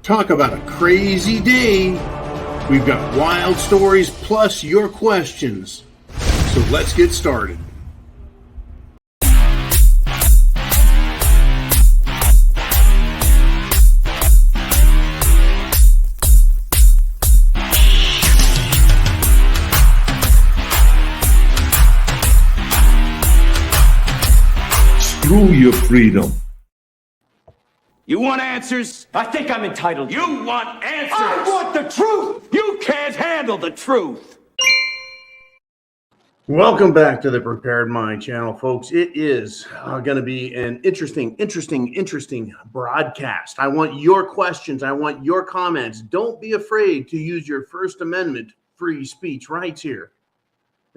Talk about a crazy day. We've got wild stories plus your questions. So let's get started. Screw your freedom. You want answers? I think I'm entitled. You want answers? I want the truth! You can't handle the truth. Welcome back to the Prepared Mind channel, folks. It is going to be an interesting broadcast. I want your questions. I want your comments. Don't be afraid to use your First Amendment free speech rights here.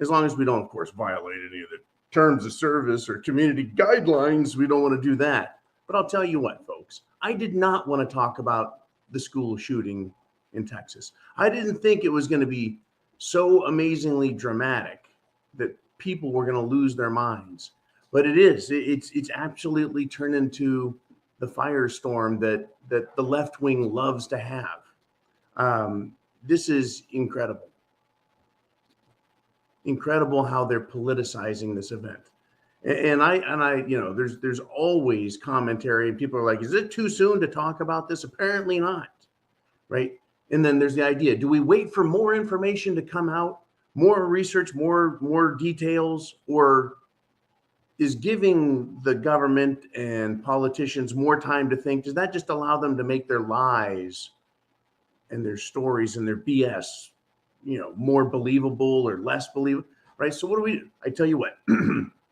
As long as we don't, of course, violate any of the terms of service or community guidelines, we don't want to do that. But I'll tell you what, folks, I did not want to talk about the school shooting in Texas. I didn't think it was going to be so amazingly dramatic that people were going to lose their minds. But it is. It's absolutely turned into the firestorm that the left wing loves to have. This is incredible. Incredible how they're politicizing this event. And I, you know, there's always commentary and people are like, is it too soon to talk about this? Apparently not, right? And then there's the idea, do we wait for more information to come out, more research, more details, or is giving the government and politicians more time to think, does that just allow them to make their lies and their stories and their BS, you know, more believable or less believable, right? So what do we do? I tell you what,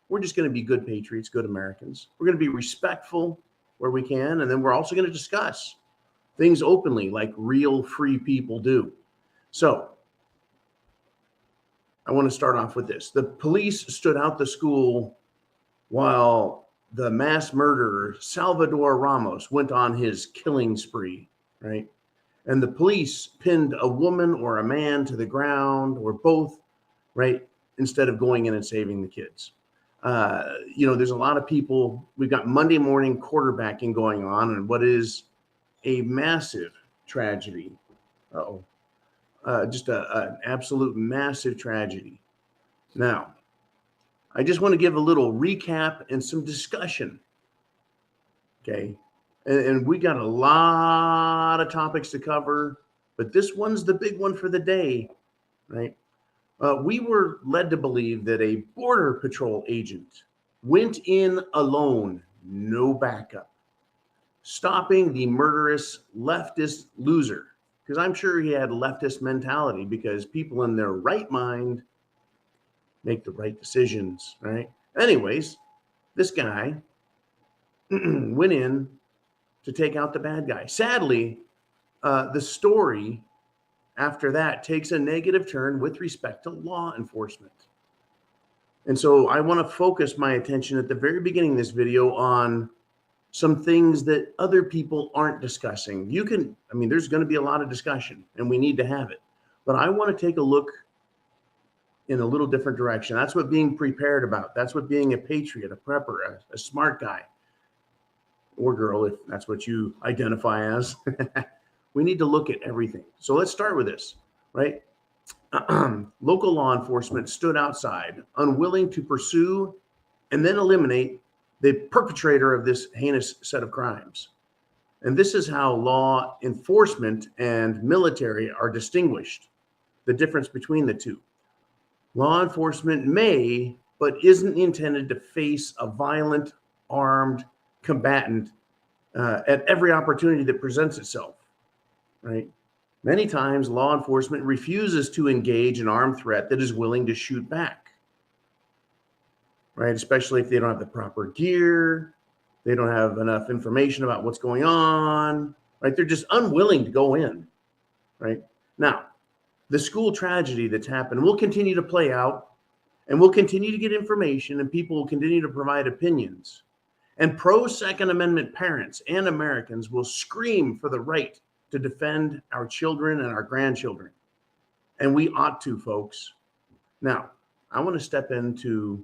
we're just going to be good patriots, good Americans. We're going to be respectful where we can. And then we're also going to discuss things openly like real free people do. So I want to start off with this. The police stood out the school while the mass murderer, Salvador Ramos, went on his killing spree, right? And the police pinned a woman or a man to the ground or both, right? Instead of going in and saving the kids. You know, there's a lot of people. We've got Monday morning quarterbacking going on, and what is a massive tragedy. Just an absolute massive tragedy. Now, I just want to give a little recap and some discussion. Okay. And we got a lot of topics to cover, but this one's the big one for the day, right? We were led to believe that a Border Patrol agent went in alone, no backup, stopping the murderous leftist loser. Because I'm sure he had leftist mentality, because people in their right mind make the right decisions, right? Anyways, this guy went in to take out the bad guy. Sadly, the story after that takes a negative turn with respect to law enforcement. And so I want to focus my attention at the very beginning of this video on some things that other people aren't discussing. There's going to be a lot of discussion and we need to have it, but I want to take a look in a little different direction. That's what being prepared about. That's what being a patriot, a prepper, a smart guy or girl, if that's what you identify as. We need to look at everything. So let's start with this, right? Local law enforcement stood outside, unwilling to pursue and then eliminate the perpetrator of this heinous set of crimes. And this is how law enforcement and military are distinguished, the difference between the two. Law enforcement may, but isn't intended to face a violent, armed combatant at every opportunity that presents itself. Right? Many times law enforcement refuses to engage an armed threat that is willing to shoot back. Right? Especially if they don't have the proper gear, they don't have enough information about what's going on, right? They're just unwilling to go in, right? Now, the school tragedy that's happened will continue to play out, and we'll continue to get information, and people will continue to provide opinions. And pro-Second Amendment parents and Americans will scream for the right to defend our children and our grandchildren. And we ought to, folks. Now, I want to step into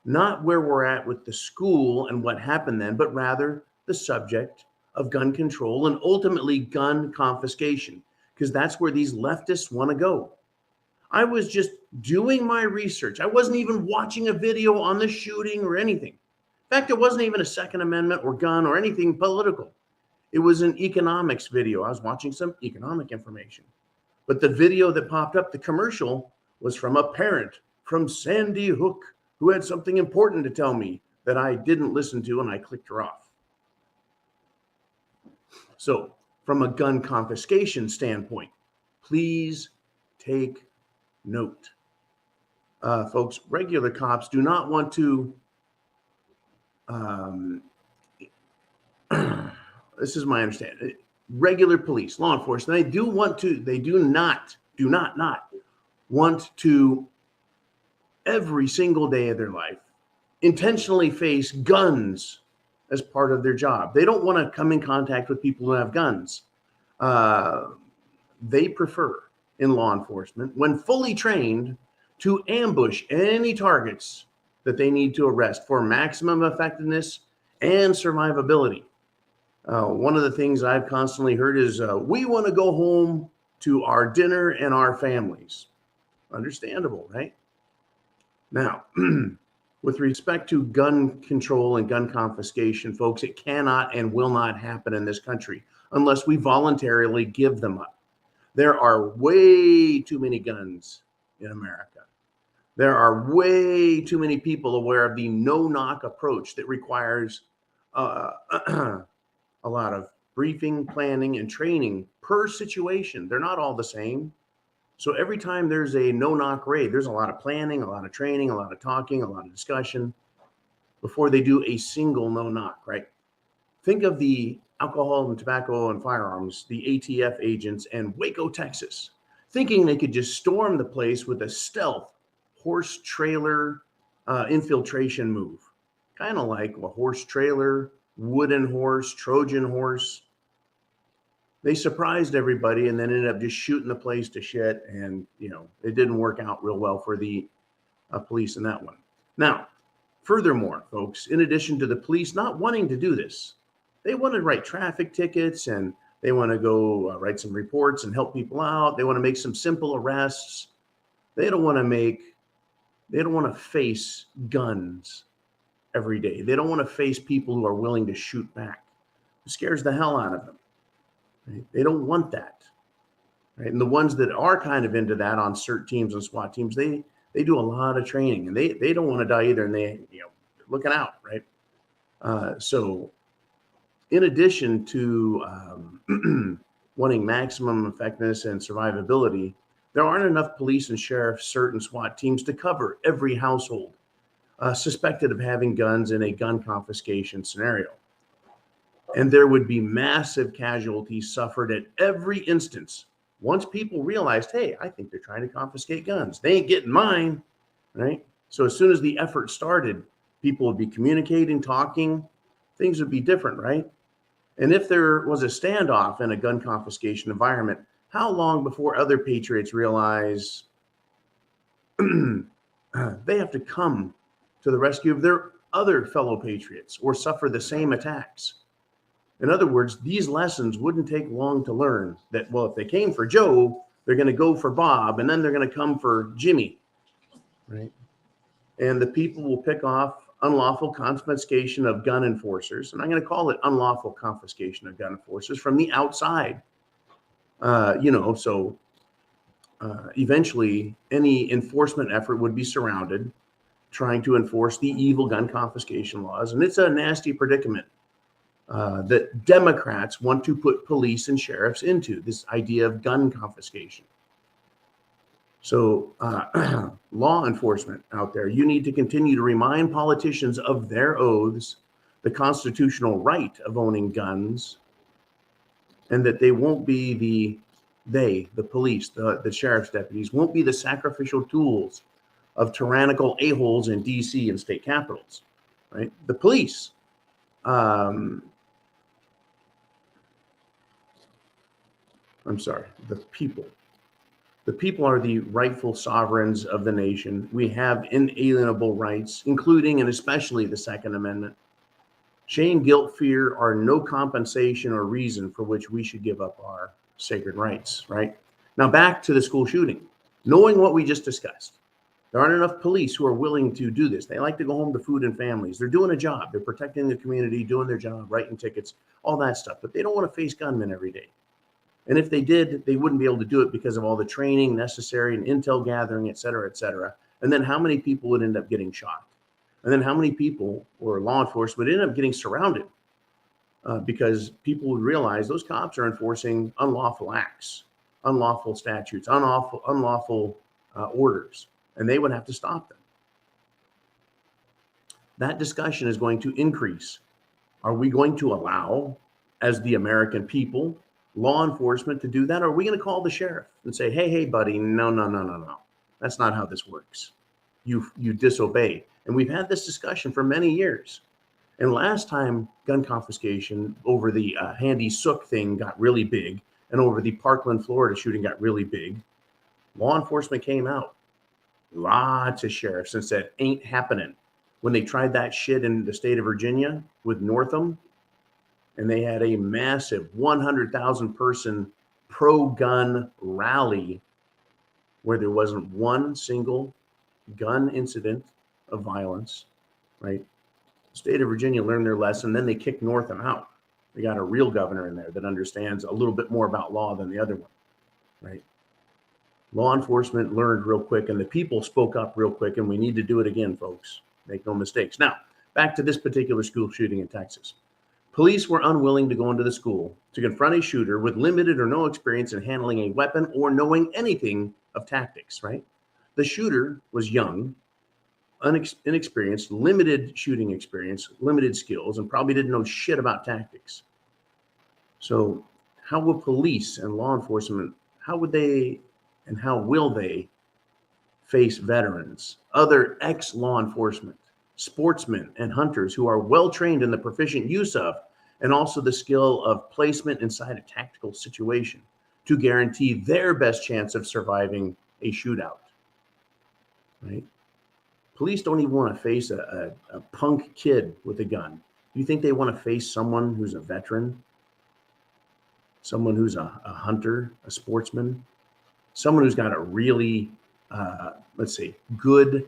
not where we're at with the school and what happened then, but rather the subject of gun control and ultimately gun confiscation, because that's where these leftists want to go. I was just doing my research. I wasn't even watching a video on the shooting or anything. In fact, it wasn't even a Second Amendment or gun or anything political. It was an economics video. I was watching some economic information. But the video that popped up, the commercial, was from a parent from Sandy Hook who had something important to tell me that I didn't listen to, and I clicked her off. So from a gun confiscation standpoint, please take note. Folks, regular cops do not want to, this is my understanding, regular police, law enforcement, they do not want to every single day of their life intentionally face guns as part of their job. They don't want to come in contact with people who have guns. They prefer, in law enforcement, when fully trained, to ambush any targets that they need to arrest for maximum effectiveness and survivability. One of the things I've constantly heard is, we want to go home to our dinner and our families. Understandable, right? Now, with respect to gun control and gun confiscation, folks, it cannot and will not happen in this country unless we voluntarily give them up. There are way too many guns in America. There are way too many people aware of the no-knock approach that requires a lot of briefing, planning, and training per situation. They're not all the same. So every time there's a no-knock raid, there's a lot of planning, a lot of training, a lot of talking, a lot of discussion before they do a single no-knock, right? Think of the alcohol and tobacco and firearms, the HTF agents in Waco, Texas, thinking they could just storm the place with a stealth horse trailer infiltration move. Kind of like a horse trailer, wooden horse, Trojan horse. They surprised everybody and then ended up just shooting the place to shit. And, it didn't work out real well for the police in that one. Now, furthermore, folks, in addition to the police not wanting to do this, they want to write traffic tickets and they want to go write some reports and help people out. They want to make some simple arrests. They don't want to face guns every day. They don't want to face people who are willing to shoot back. It scares the hell out of them. Right? They don't want that. Right? And the ones that are kind of into that on CERT teams and SWAT teams, they do a lot of training and they don't want to die either. And they, looking out, right? So in addition to wanting maximum effectiveness and survivability, there aren't enough police and sheriffs, CERT and SWAT teams to cover every household suspected of having guns in a gun confiscation scenario. And there would be massive casualties suffered at every instance. Once people realized, hey, I think they're trying to confiscate guns. They ain't getting mine, right? So as soon as the effort started, people would be communicating, talking, things would be different, right? And if there was a standoff in a gun confiscation environment, how long before other patriots realize they have to come to the rescue of their other fellow patriots or suffer the same attacks? In other words, these lessons wouldn't take long to learn that, well, if they came for Joe, they're going to go for Bob, and then they're going to come for Jimmy, right? And the people will pick off unlawful confiscation of gun enforcers, and I'm going to call it unlawful confiscation of gun enforcers from the outside. So eventually any enforcement effort would be surrounded trying to enforce the evil gun confiscation laws. And it's a nasty predicament that Democrats want to put police and sheriffs into, this idea of gun confiscation. So law enforcement out there, you need to continue to remind politicians of their oaths, the constitutional right of owning guns, and that they won't be the police, the sheriff's deputies, won't be the sacrificial tools of tyrannical a-holes in DC and state capitals, right? The police, the people. The people are the rightful sovereigns of the nation. We have inalienable rights, including and especially the Second Amendment. Shame, guilt, fear are no compensation or reason for which we should give up our sacred rights, right? Now back to the school shooting. Knowing what we just discussed, there aren't enough police who are willing to do this. They like to go home to food and families. They're doing a job. They're protecting the community, doing their job, writing tickets, all that stuff. But they don't want to face gunmen every day. And if they did, they wouldn't be able to do it because of all the training necessary and intel gathering, et cetera, et cetera. And then how many people would end up getting shot? And then how many people or law enforcement would end up getting surrounded because people would realize those cops are enforcing unlawful acts, unlawful statutes, unlawful orders, and they would have to stop them. That discussion is going to increase. Are we going to allow, as the American people, law enforcement to do that? Or are we going to call the sheriff and say, hey, buddy, no. That's not how this works. You disobey. And we've had this discussion for many years. And last time gun confiscation over the Handy Sook thing got really big, and over the Parkland, Florida shooting got really big, law enforcement came out. Lots of sheriffs and said, ain't happening. When they tried that shit in the state of Virginia with Northam, and they had a massive 100,000 person pro-gun rally where there wasn't one single gun incident of violence, right? The state of Virginia learned their lesson. Then they kicked Northam out. They got a real governor in there that understands a little bit more about law than the other one, right? Law enforcement learned real quick, and the people spoke up real quick, and we need to do it again, folks. Make no mistakes. Now, back to this particular school shooting in Texas. Police were unwilling to go into the school to confront a shooter with limited or no experience in handling a weapon or knowing anything of tactics, right? The shooter was young, inexperienced, limited shooting experience, limited skills, and probably didn't know shit about tactics. So how will police and law enforcement, how would they and how will they face veterans, other ex-law enforcement, sportsmen, and hunters who are well-trained in the proficient use of and also the skill of placement inside a tactical situation to guarantee their best chance of surviving a shootout, right? Police don't even want to face a punk kid with a gun. Do you think they want to face someone who's a veteran, someone who's a hunter, a sportsman, someone who's got a really, good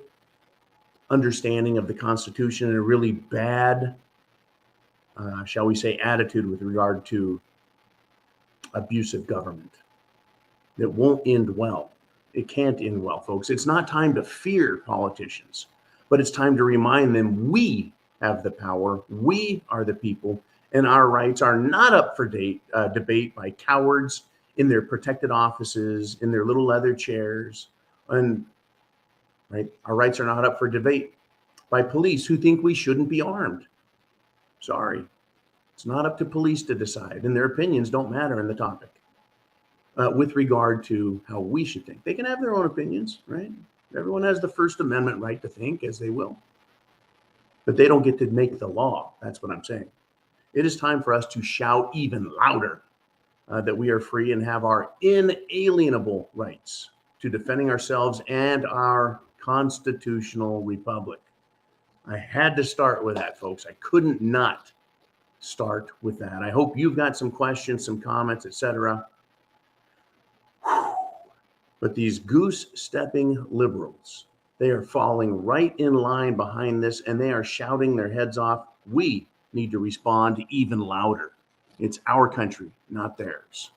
understanding of the Constitution and a really bad, shall we say, attitude with regard to abusive government that won't end well? It can't end well, folks. It's not time to fear politicians, but it's time to remind them we have the power, we are the people, and our rights are not up for debate by cowards in their protected offices, in their little leather chairs. And right, our rights are not up for debate by police who think we shouldn't be armed. Sorry, it's not up to police to decide, and their opinions don't matter in the topic. With regard to how we should think. They can have their own opinions, right? Everyone has the First Amendment right to think as they will. But they don't get to make the law. That's what I'm saying. It is time for us to shout even louder that we are free and have our inalienable rights to defending ourselves and our constitutional republic. I had to start with that, folks. I couldn't not start with that. I hope you've got some questions, some comments, etc. But these goose-stepping liberals, they are falling right in line behind this, and they are shouting their heads off. We need to respond even louder. It's our country, not theirs.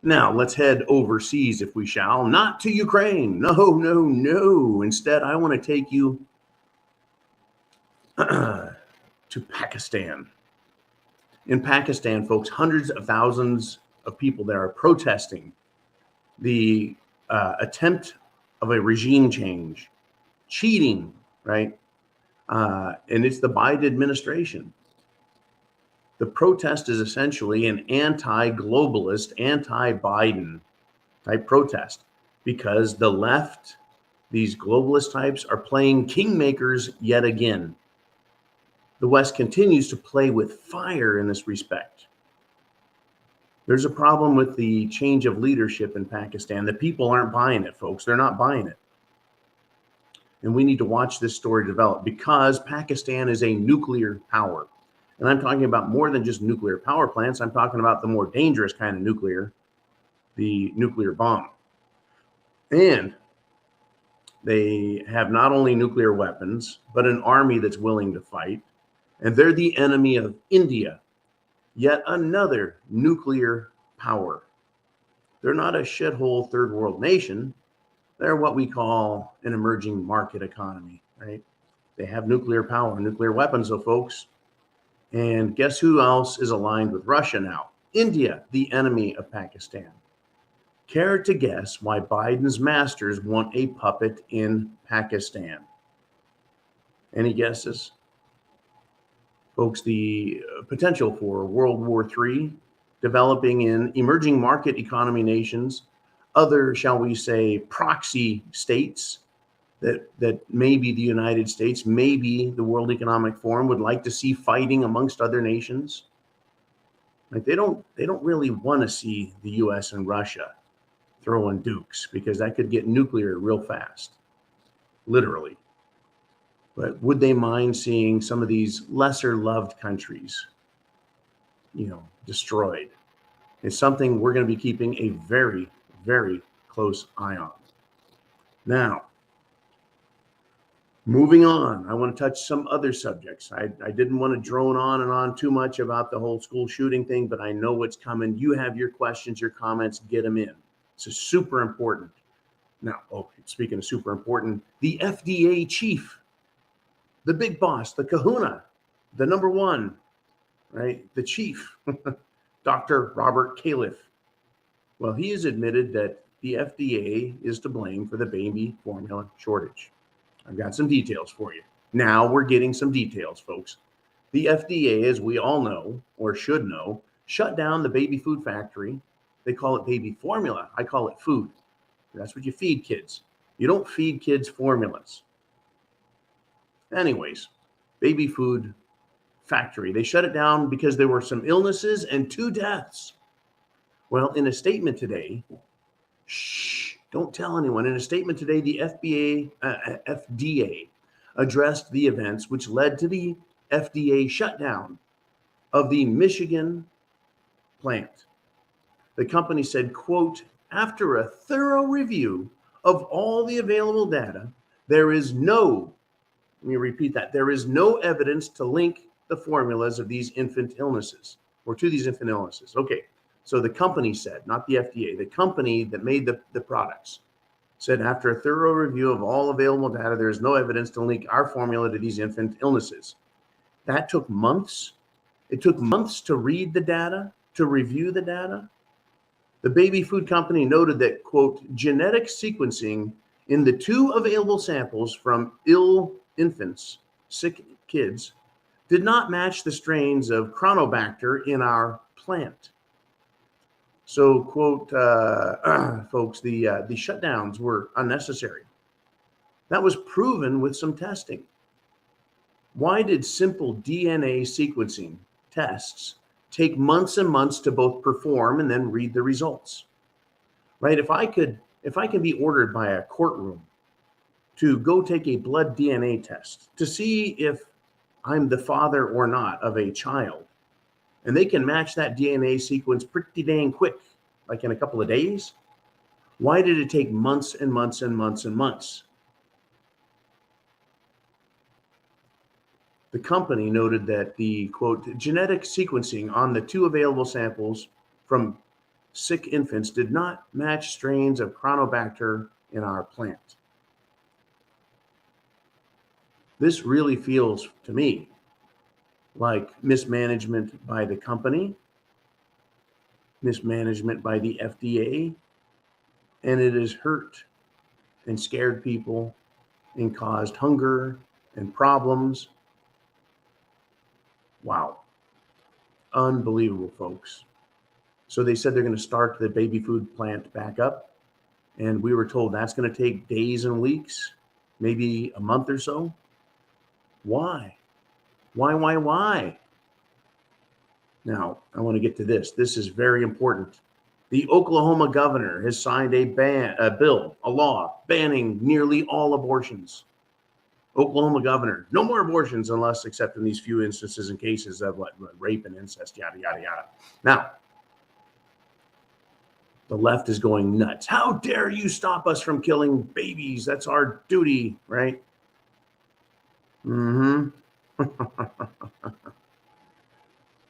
Now, let's head overseas, if we shall. Not to Ukraine. No. Instead, I want to take you to Pakistan. In Pakistan, folks, hundreds of thousands of people there are protesting the attempt of a regime change, cheating, right? And it's the Biden administration. The protest is essentially an anti-globalist, anti-Biden type protest because the left, these globalist types, are playing kingmakers yet again. the West continues to play with fire in this respect. There's a problem with the change of leadership in Pakistan. The people aren't buying it, folks. They're not buying it. And we need to watch this story develop because Pakistan is a nuclear power. And I'm talking about more than just nuclear power plants. I'm talking about the more dangerous kind of nuclear, the nuclear bomb. And they have not only nuclear weapons, but an army that's willing to fight. And they're the enemy of India, yet another nuclear power. They're not a shithole third world nation. They're what we call an emerging market economy, right? They have nuclear power, nuclear weapons, though, folks. And guess who else is aligned with Russia now? India, the enemy of Pakistan. Care to guess why Biden's masters want a puppet in Pakistan? Any guesses? Folks, the potential for World War III developing in emerging market economy nations, other, shall we say, proxy states that maybe the United States, maybe the World Economic Forum would like to see fighting amongst other nations. Like they don't really want to see the US and Russia throwing dukes because that could get nuclear real fast, literally. But would they mind seeing some of these lesser loved countries, destroyed? It's something we're going to be keeping a very, very close eye on. Now, moving on, I want to touch some other subjects. I didn't want to drone on and on too much about the whole school shooting thing, but I know what's coming. You have your questions, your comments, get them in. It's super important. Now, speaking of super important, the FDA chief, the big boss, the kahuna, the number one, right? The chief, Dr. Robert Califf. Well, he has admitted that the FDA is to blame for the baby formula shortage. I've got some details for you. Now we're getting some details, folks. The FDA, as we all know, or should know, shut down the baby food factory. They call it baby formula. I call it food. That's what you feed kids. You don't feed kids formulas. Anyways, baby food factory. They shut it down because there were some illnesses and 2 deaths. Well, in a statement today, don't tell anyone. In a statement today, the FDA addressed the events which led to the FDA shutdown of the Michigan plant. The company said, quote, after a thorough review of all the available data, there is no, let me repeat that, there is no evidence to link the formulas of these infant illnesses or to these infant illnesses. Okay. So the company said, not the FDA, the company that made the products said, after a thorough review of all available data, there is no evidence to link our formula to these infant illnesses. That took months. It took months to read the data, to review the data. The baby food company noted that, quote, genetic sequencing in the 2 available samples from ill infants, sick kids, did not match the strains of Chronobacter in our plant. So, quote, folks, the shutdowns were unnecessary. That was proven with some testing. Why did simple DNA sequencing tests take months and months to both perform and then read the results? Right? If I can be ordered by a courtroom to go take a blood DNA test to see if I'm the father or not of a child, and they can match that DNA sequence pretty dang quick, like in a couple of days. Why did it take months and months and months and months? The company noted that the, quote, genetic sequencing on the 2 available samples from sick infants did not match strains of Chronobacter in our plant. This really feels to me like mismanagement by the company, mismanagement by the FDA, and it has hurt and scared people and caused hunger and problems. Wow. Unbelievable, folks. So they said they're going to start the baby food plant back up, and we were told that's going to take days and weeks, maybe a month or so. Why? Why? Now, I want to get to this. This is very important. The Oklahoma governor has signed a law banning nearly all abortions. Oklahoma governor, no more abortions unless except in these few instances and cases of rape and incest, yada, yada, yada. Now, the left is going nuts. How dare you stop us from killing babies? That's our duty, right?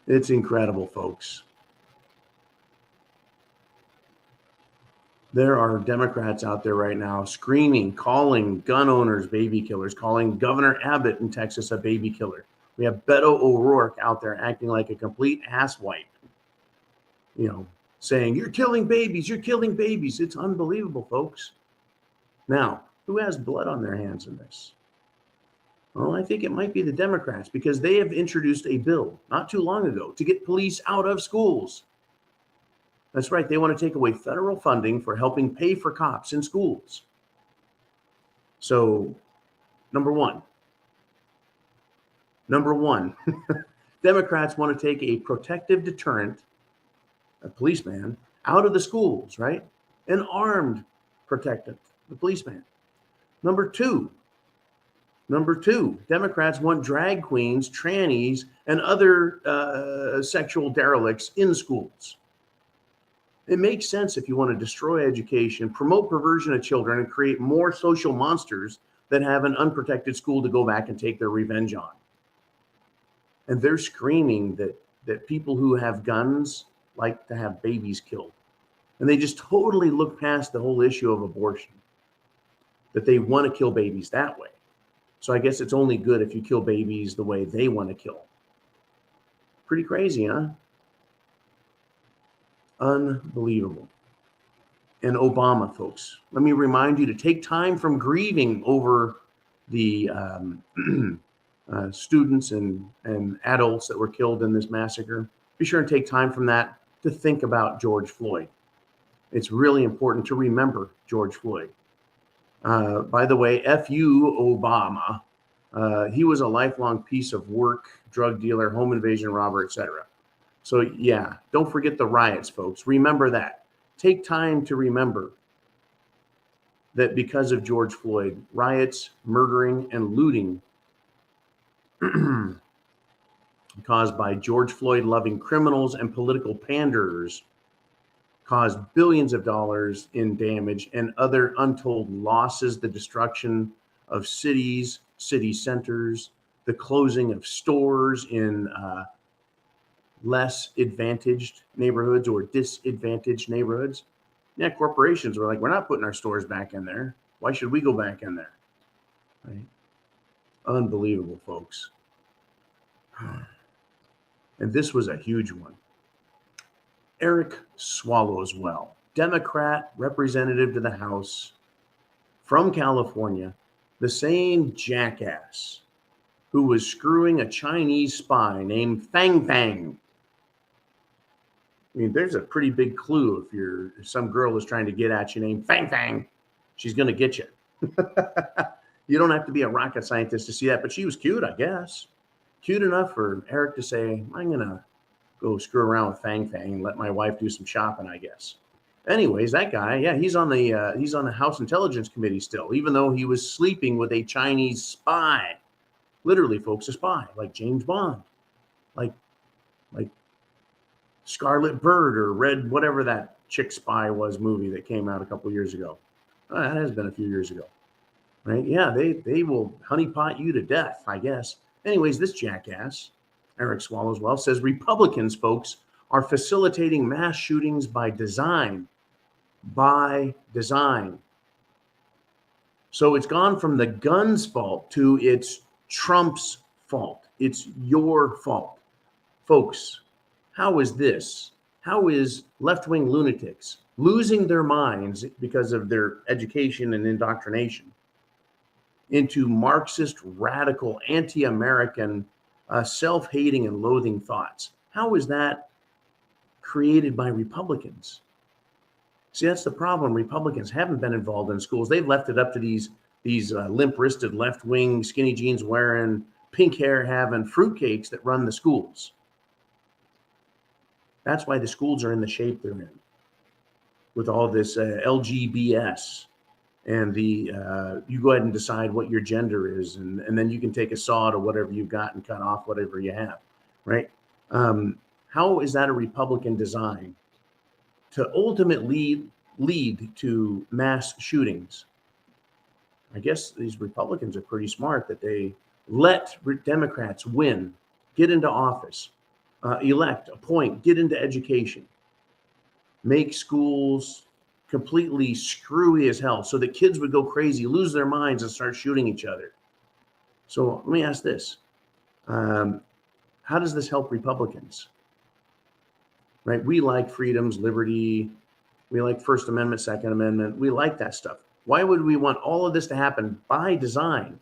It's incredible, folks. There are Democrats out there right now screaming, calling gun owners baby killers, calling Governor Abbott in Texas a baby killer. We have Beto O'Rourke out there acting like a complete asswipe, saying, you're killing babies. It's unbelievable, folks. Now, who has blood on their hands in this? Well, I think it might be the Democrats because they have introduced a bill not too long ago to get police out of schools. That's right. They want to take away federal funding for helping pay for cops in schools. So, number one, Democrats want to take a protective deterrent, a policeman, out of the schools, right? An armed protectant, the policeman. Number two, Democrats want drag queens, trannies, and other sexual derelicts in schools. It makes sense if you want to destroy education, promote perversion of children, and create more social monsters that have an unprotected school to go back and take their revenge on. And they're screaming that people who have guns like to have babies killed. And they just totally look past the whole issue of abortion, that they want to kill babies that way. So I guess it's only good if you kill babies the way they want to kill. Pretty crazy, huh? Unbelievable. And Obama, folks, let me remind you to take time from grieving over the students and adults that were killed in this massacre. Be sure and take time from that to think about George Floyd. It's really important to remember George Floyd. By the way, F.U. Obama. He was a lifelong piece of work, drug dealer, home invasion robber, etc. So yeah, don't forget the riots, folks. Remember that. Take time to remember that because of George Floyd, riots, murdering, and looting caused by George Floyd-loving criminals and political panders caused billions of dollars in damage and other untold losses, the destruction of cities, city centers, the closing of stores in less advantaged neighborhoods or disadvantaged neighborhoods. Yeah, corporations were like, we're not putting our stores back in there. Why should we go back in there? Right? Unbelievable, folks. And this was a huge one. Eric Swallowswell, Democrat representative to the House from California, the same jackass who was screwing a Chinese spy named Fang Fang. I mean, there's a pretty big clue if some girl is trying to get at you named Fang Fang, she's going to get you. You don't have to be a rocket scientist to see that, but she was cute, I guess. Cute enough for Eric to say, I'm going to go screw around with Fang Fang and let my wife do some shopping, I guess. Anyways, that guy, yeah, he's on the House Intelligence Committee still, even though he was sleeping with a Chinese spy. Literally, folks, a spy, like James Bond, like Scarlet Bird or Red, whatever that chick spy was movie that came out a couple of years ago. That has been a few years ago, right? Yeah, they will honeypot you to death, I guess. Anyways, this jackass, Eric Swallowswell, says Republicans, folks, are facilitating mass shootings by design. By design. So it's gone from the gun's fault to it's Trump's fault. It's your fault. Folks, how is this? How is left-wing lunatics losing their minds because of their education and indoctrination into Marxist, radical, anti-American, self-hating and loathing thoughts? How is that created by Republicans? See, that's the problem. Republicans haven't been involved in schools. They've left it up to these limp-wristed, left-wing, skinny jeans wearing, pink hair having fruitcakes that run the schools. That's why the schools are in the shape they're in, with all this LGBS and the you go ahead and decide what your gender is, and then you can take a saw to whatever you've got and cut off whatever you have, right? How is that a Republican design to ultimately lead to mass shootings? I guess these Republicans are pretty smart that they let Democrats win, get into office, elect, appoint, get into education, make schools completely screwy as hell so that kids would go crazy, lose their minds, and start shooting each other. So let me ask this. How does this help Republicans? Right? We like freedoms, liberty. We like First Amendment, Second Amendment. We like that stuff. Why would we want all of this to happen by design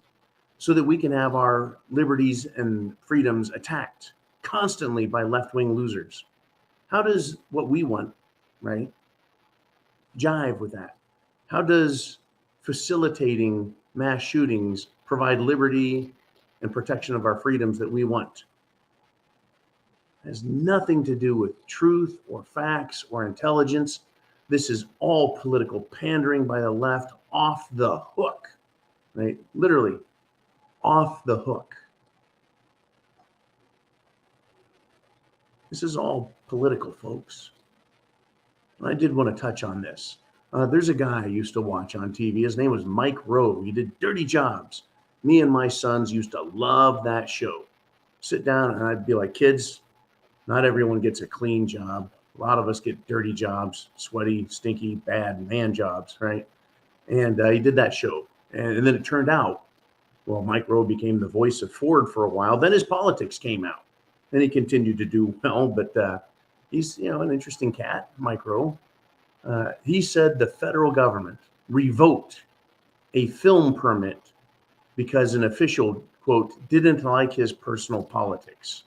so that we can have our liberties and freedoms attacked constantly by left-wing losers? How does what we want, right, jive with that? How does facilitating mass shootings provide liberty and protection of our freedoms that we want? It has nothing to do with truth or facts or intelligence. This is all political pandering by the left, off the hook, right? Literally off the hook. This is all political, folks. I did want to touch on this. There's a guy I used to watch on TV. His name was Mike Rowe. He did Dirty Jobs. Me and my sons used to love that show. Sit down and I'd be like, kids, not everyone gets a clean job. A lot of us get dirty jobs, sweaty, stinky, bad man jobs, right? And he did that show. And then it turned out, well, Mike Rowe became the voice of Ford for a while. Then his politics came out. And he continued to do well, but he's, an interesting cat, Mike Rowe. He said the federal government revoked a film permit because an official, quote, didn't like his personal politics.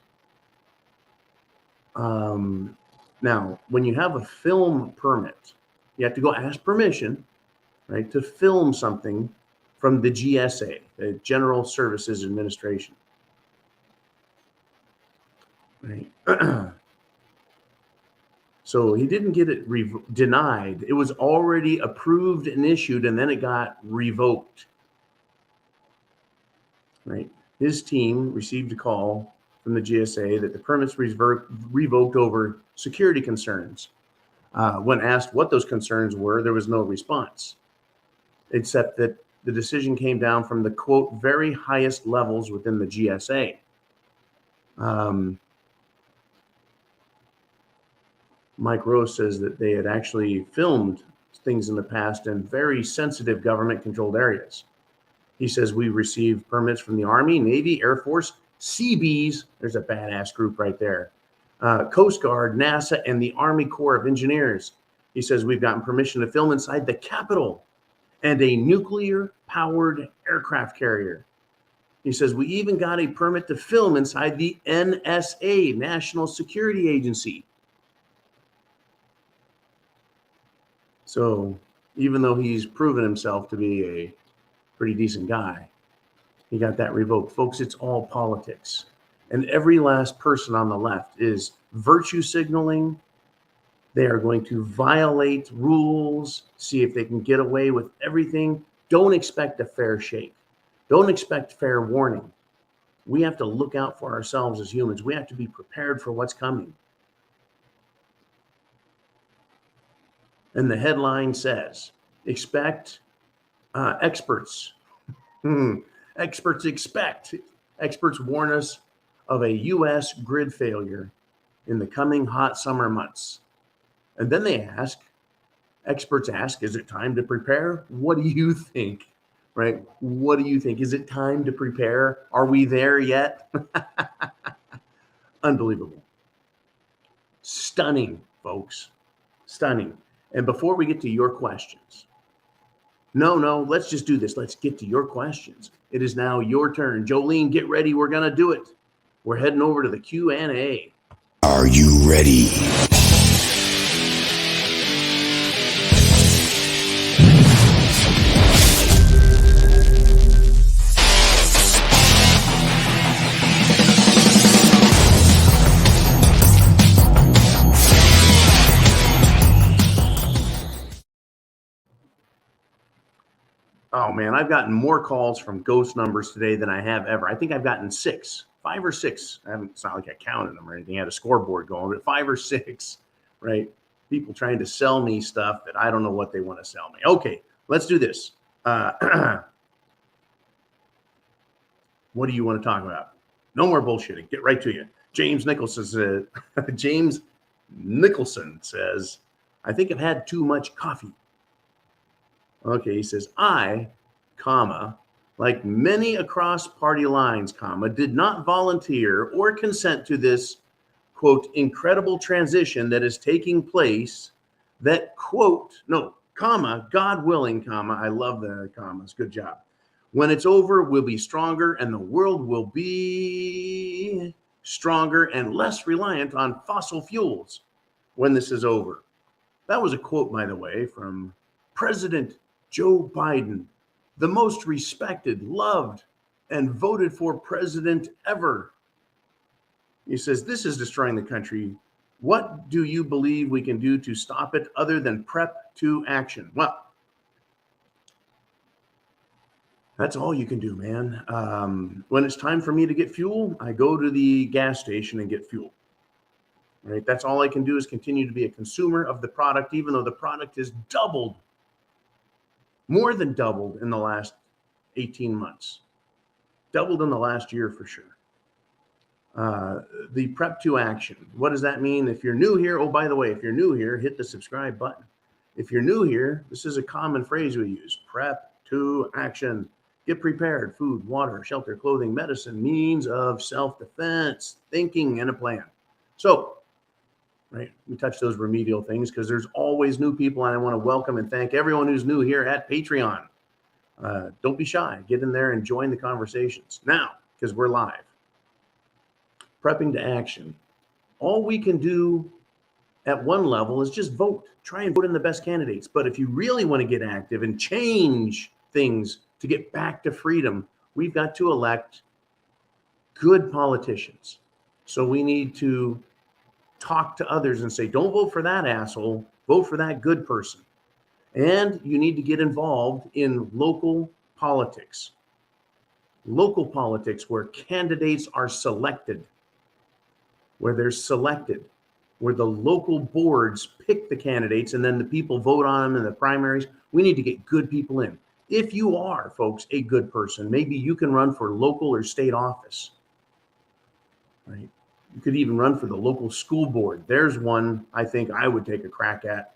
Now, when you have a film permit, you have to go ask permission, right, to film something from the GSA, the General Services Administration. Right. So he didn't get it denied. It was already approved and issued, and then it got revoked. Right. His team received a call from the GSA that the permits revoked over security concerns. When asked what those concerns were, there was no response, except that the decision came down from the, quote, very highest levels within the GSA. Mike Rose says that they had actually filmed things in the past in very sensitive government-controlled areas. He says we received permits from the Army, Navy, Air Force, Seabees, there's a badass group right there, Coast Guard, NASA, and the Army Corps of Engineers. He says we've gotten permission to film inside the Capitol and a nuclear-powered aircraft carrier. He says we even got a permit to film inside the NSA, National Security Agency. So even though he's proven himself to be a pretty decent guy, he got that revoked. Folks, it's all politics. And every last person on the left is virtue signaling. They are going to violate rules, see if they can get away with everything. Don't expect a fair shake. Don't expect fair warning. We have to look out for ourselves as humans. We have to be prepared for what's coming. And the headline says, expect experts. Experts expect. Experts warn us of a U.S. grid failure in the coming hot summer months. And then they ask, experts ask, is it time to prepare? What do you think? Right? What do you think? Is it time to prepare? Are we there yet? Unbelievable. Stunning, folks. Stunning. And before we get to your questions, no, let's just do this. Let's get to your questions. It is now your turn. Jolene, get ready. We're going to do it. We're heading over to the Q&A. Are you ready? Oh man, I've gotten more calls from ghost numbers today than I have ever. I think I've gotten 5 or 6. It's not like I counted them or anything. I had a scoreboard going, but 5 or 6, right? People trying to sell me stuff that I don't know what they want to sell me. Okay, let's do this. What do you want to talk about? No more bullshitting. Get right to you. James Nicholson says, I think I've had too much coffee. Okay, he says, I, like many across party lines, did not volunteer or consent to this, quote, incredible transition that is taking place that, quote, no, God willing, I love the commas, good job. When it's over, we'll be stronger and the world will be stronger and less reliant on fossil fuels when this is over. That was a quote, by the way, from President Joe Biden, the most respected, loved, and voted for president ever. He says, this is destroying the country. What do you believe we can do to stop it other than prep to action? Well, that's all you can do, man. When it's time for me to get fuel, I go to the gas station and get fuel. Right? That's all I can do is continue to be a consumer of the product, even though the product has doubled, more than doubled in the last 18 months. Doubled in the last year for sure. The prep to action. What does that mean? If you're new here, oh, by the way, if you're new here, hit the subscribe button. If you're new here, this is a common phrase we use, prep to action. Get prepared, food, water, shelter, clothing, medicine, means of self-defense, thinking, and a plan. So, right, we touch those remedial things because there's always new people, and I want to welcome and thank everyone who's new here at Patreon. Don't be shy. Get in there and join the conversations now because we're live. Prepping to action. All we can do at one level is just vote. Try and vote in the best candidates. But if you really want to get active and change things to get back to freedom, we've got to elect good politicians. So we need to talk to others and say, don't vote for that asshole, vote for that good person. And you need to get involved in local politics. Local politics where candidates are selected, where they're selected, where the local boards pick the candidates and then the people vote on them in the primaries. We need to get good people in. If you are, folks, a good person, maybe you can run for local or state office, right? You could even run for the local school board. There's one I think I would take a crack at.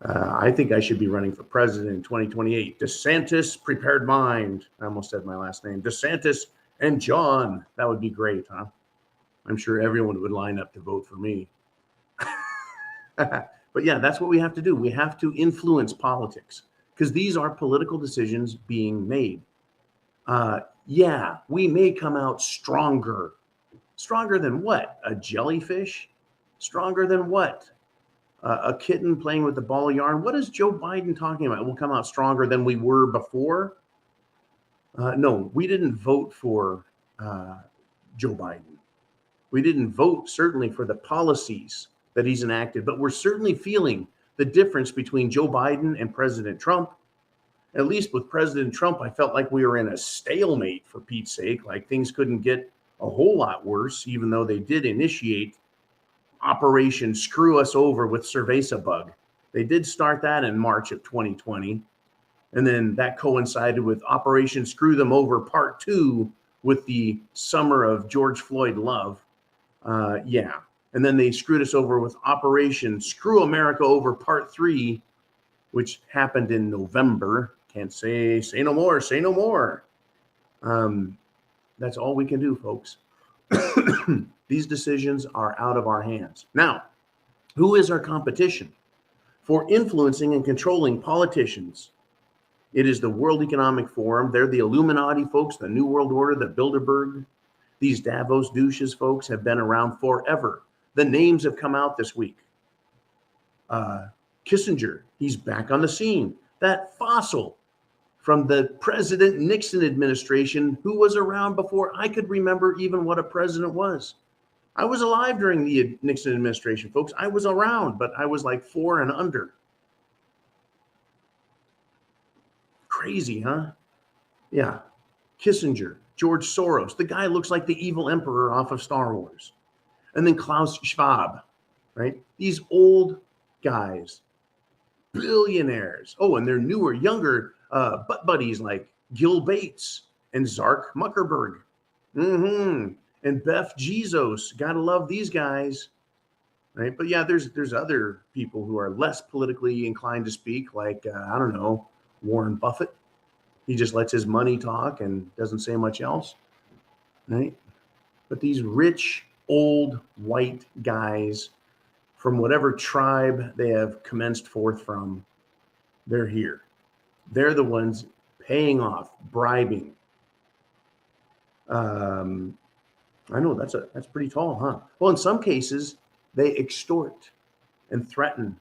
I think I should be running for president in 2028. DeSantis, prepared mind. I almost said my last name. DeSantis and John. That would be great, huh? I'm sure everyone would line up to vote for me. But yeah, that's what we have to do. We have to influence politics because these are political decisions being made. Yeah, we may come out stronger. Stronger than what? A jellyfish? Stronger than what? A kitten playing with a ball of yarn? What is Joe Biden talking about? We'll come out stronger than we were before? No, we didn't vote for Joe Biden. We didn't vote certainly for the policies that he's enacted, but we're certainly feeling the difference between Joe Biden and President Trump. At least with President Trump, I felt like we were in a stalemate, for Pete's sake, like things couldn't get a whole lot worse, even though they did initiate Operation Screw Us Over with Cerveza Bug. They did start that in March of 2020. And then that coincided with Operation Screw Them Over Part 2 with the summer of George Floyd love. Yeah. And then they screwed us over with Operation Screw America Over Part 3, which happened in November. Can't say no more, say no more. That's all we can do, folks. These decisions are out of our hands. Now, who is our competition for influencing and controlling politicians? It is the World Economic Forum. They're the Illuminati folks, the New World Order, the Bilderberg. These Davos douches folks have been around forever. The names have come out this week. Kissinger, he's back on the scene. That fossil from the President Nixon administration who was around before I could remember even what a president was. I was alive during the Nixon administration, folks. I was around, but I was like 4 and under. Crazy, huh? Yeah. Kissinger, George Soros. The guy looks like the evil emperor off of Star Wars. And then Klaus Schwab, right? These old guys, billionaires. Oh, and their newer, younger butt buddies like Gil Bates and Zark Muckerberg. And Beth Bezos. Gotta love these guys, right? But yeah, there's other people who are less politically inclined to speak, like I don't know, Warren Buffett. He just lets his money talk and doesn't say much else, right? But these rich, old, white guys from whatever tribe they have commenced forth from, they're here. They're the ones paying off, bribing. I know that's pretty tall, huh? Well, in some cases, they extort and threaten.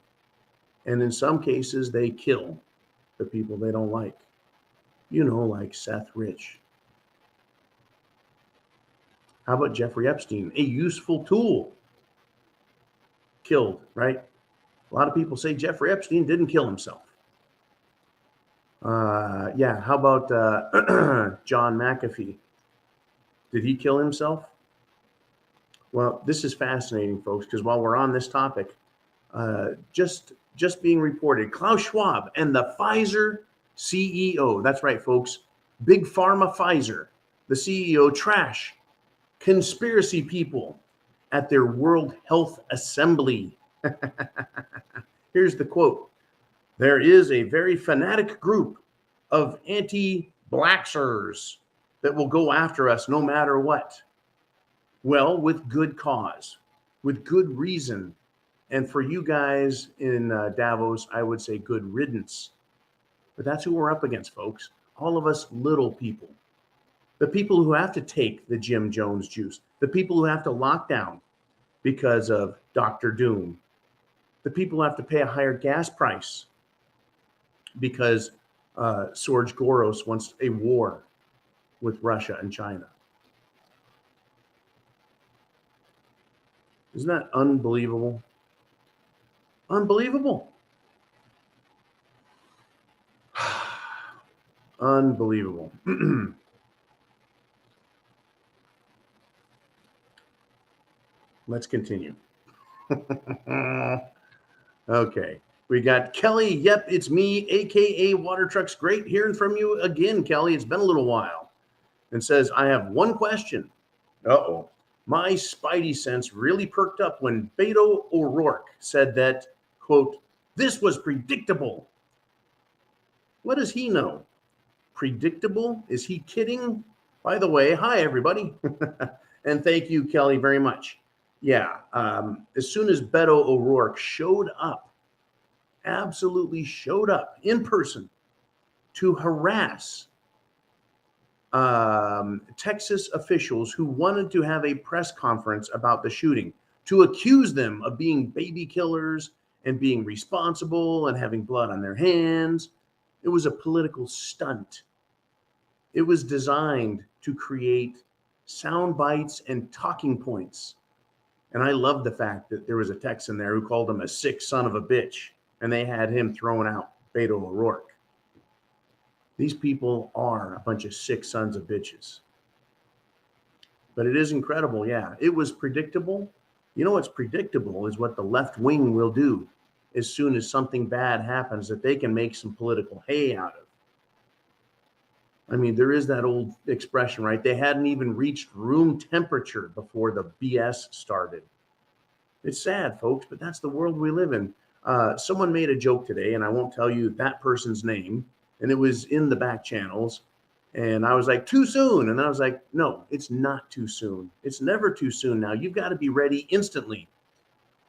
And in some cases, they kill the people they don't like. You know, like Seth Rich. How about Jeffrey Epstein? A useful tool. Killed, right? A lot of people say Jeffrey Epstein didn't kill himself. Yeah, how about John McAfee? Did he kill himself? Well, this is fascinating, folks, because while we're on this topic, just being reported, Klaus Schwab and the Pfizer CEO, that's right, folks, Big Pharma Pfizer, the CEO, trash conspiracy people at their World Health Assembly. Here's the quote. There is a very fanatic group of anti-blacksers that will go after us no matter what. Well, with good cause, with good reason. And for you guys in Davos, I would say good riddance. But that's who we're up against, folks. All of us little people. The people who have to take the Jim Jones juice. The people who have to lock down because of Dr. Doom. The people who have to pay a higher gas price because George Soros wants a war with Russia and China. Isn't that unbelievable? Unbelievable. Unbelievable. Let's continue. Okay. We got Kelly. Yep, it's me, AKA Water Trucks. Great hearing from you again, Kelly. It's been a little while. And says, I have one question. Uh-oh. My spidey sense really perked up when Beto O'Rourke said that, quote, this was predictable. What does he know? Predictable? Is he kidding? By the way, hi, everybody. And thank you, Kelly, very much. Yeah, as soon as Beto O'Rourke showed up, absolutely showed up in person to harass Texas officials who wanted to have a press conference about the shooting, to accuse them of being baby killers and being responsible and having blood on their hands. It was a political stunt. It was designed to create sound bites and talking points. And I love the fact that there was a Texan there who called him a sick son of a bitch, and they had him thrown out, Beto O'Rourke. These people are a bunch of sick sons of bitches. But it is incredible, yeah. It was predictable. You know what's predictable is what the left wing will do as soon as something bad happens that they can make some political hay out of. I mean, there is that old expression, right? They hadn't even reached room temperature before the BS started. It's sad, folks, but that's the world we live in. Someone made a joke today, and I won't tell you that person's name, and it was in the back channels. And I was like, too soon. And I was like, no, it's not too soon. It's never too soon now. You've got to be ready instantly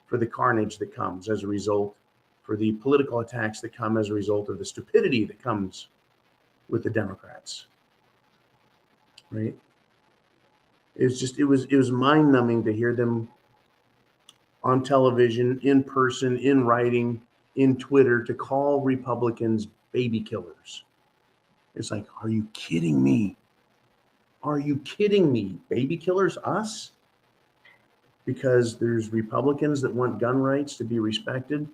for the carnage that comes as a result, for the political attacks that come as a result of the stupidity that comes with the Democrats. Right? It was mind-numbing to hear them on television, in person, in writing, in Twitter, to call Republicans baby killers. It's like, are you kidding me? Are you kidding me? Baby killers, us? Because there's Republicans that want gun rights to be respected.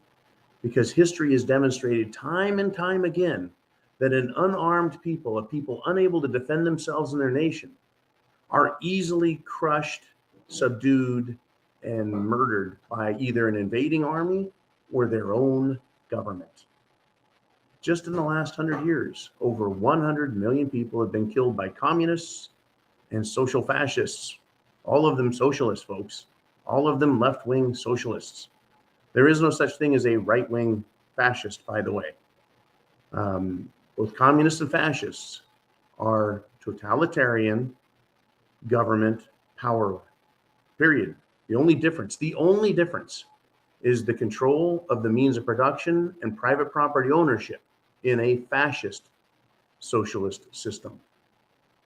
Because history has demonstrated time and time again that an unarmed people, a people unable to defend themselves and their nation, are easily crushed, subdued, and murdered by either an invading army or their own government. Just in the last 100 years, over 100 million people have been killed by communists and social fascists. All of them socialists, folks. All of them left-wing socialists. There is no such thing as a right-wing fascist, by the way. Both communists and fascists are totalitarian government power, period. The only difference is the control of the means of production and private property ownership in a fascist socialist system.